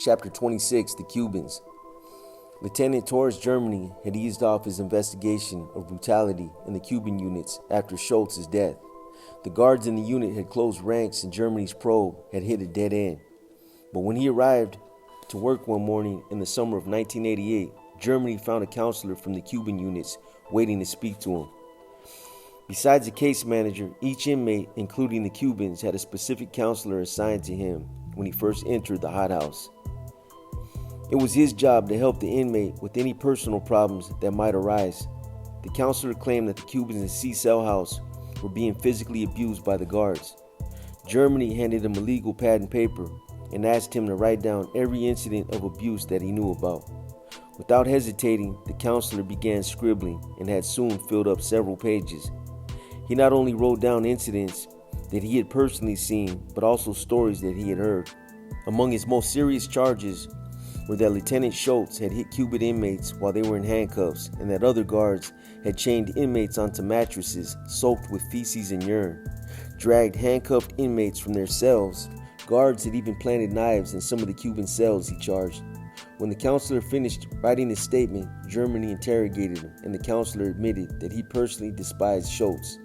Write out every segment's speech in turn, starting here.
Chapter 26, The Cubans. Lieutenant Torres Germany had eased off his investigation of brutality in the Cuban units after Schultz's death. The guards in the unit had closed ranks and Germany's probe had hit a dead end. But when he arrived to work one morning in the summer of 1988, Germany found a counselor from the Cuban units waiting to speak to him. Besides the case manager, each inmate, including the Cubans, had a specific counselor assigned to him when he first entered the hothouse. It was his job to help the inmate with any personal problems that might arise. The counselor claimed that the Cubans in C Cell House were being physically abused by the guards. Germany handed him a legal pad and paper and asked him to write down every incident of abuse that he knew about. Without hesitating, the counselor began scribbling and had soon filled up several pages. He not only wrote down incidents that he had personally seen, but also stories that he had heard. Among his most serious charges were that Lieutenant Schultz had hit Cuban inmates while they were in handcuffs, and that other guards had chained inmates onto mattresses soaked with feces and urine, dragged handcuffed inmates from their cells. Guards had even planted knives in some of the Cuban cells, he charged. When the counselor finished writing his statement, Germany interrogated him, and the counselor admitted that he personally despised Schultz.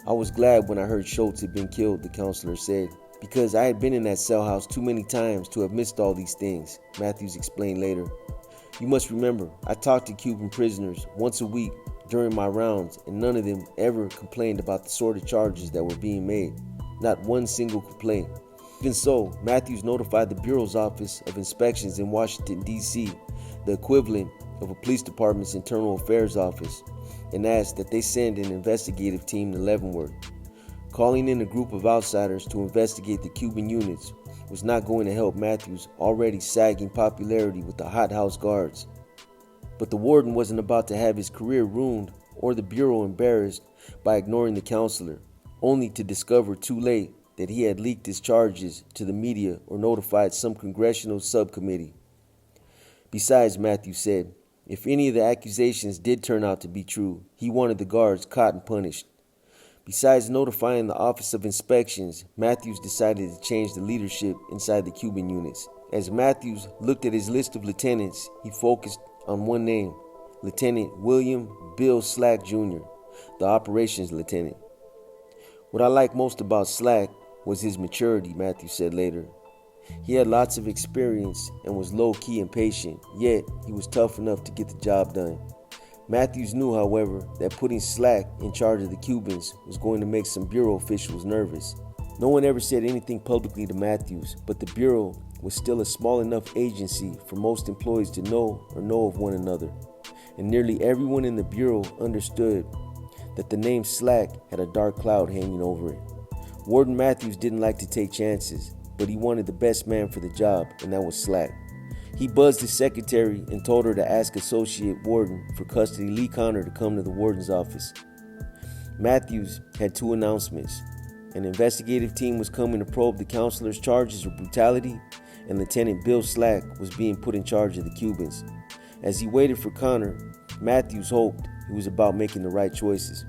"I was glad when I heard Schultz had been killed," the counselor said, "because I had been in that cell house too many times to have missed all these things," Matthews explained later. "You must remember, I talked to Cuban prisoners once a week during my rounds, and none of them ever complained about the sort of charges that were being made. Not one single complaint. Even so, Matthews notified the Bureau's Office of Inspections in Washington, D.C., the equivalent of a police department's internal affairs office, and asked that they send an investigative team to Leavenworth. Calling in a group of outsiders to investigate the Cuban units was not going to help Matthews' already sagging popularity with the hothouse guards. But the warden wasn't about to have his career ruined or the Bureau embarrassed by ignoring the counselor, only to discover too late that he had leaked his charges to the media or notified some congressional subcommittee. Besides, Matthews said, if any of the accusations did turn out to be true, he wanted the guards caught and punished. Besides notifying the Office of Inspections, Matthews decided to change the leadership inside the Cuban units. As Matthews looked at his list of lieutenants, he focused on one name, Lieutenant William Bill Slack Jr., the operations lieutenant. "What I like most about Slack was his maturity," Matthews said later. "He had lots of experience and was low-key and patient, yet he was tough enough to get the job done." Matthews knew, however, that putting Slack in charge of the Cubans was going to make some Bureau officials nervous. No one ever said anything publicly to Matthews, but the Bureau was still a small enough agency for most employees to know of one another, and nearly everyone in the Bureau understood that the name Slack had a dark cloud hanging over it. Warden Matthews didn't like to take chances, but he wanted the best man for the job, and that was Slack. He buzzed his secretary and told her to ask Associate Warden for Custody Lee Connor to come to the warden's office. Matthews had two announcements. An investigative team was coming to probe the counselor's charges of brutality, and Lieutenant Bill Slack was being put in charge of the Cubans. As he waited for Connor, Matthews hoped he was about making the right choices.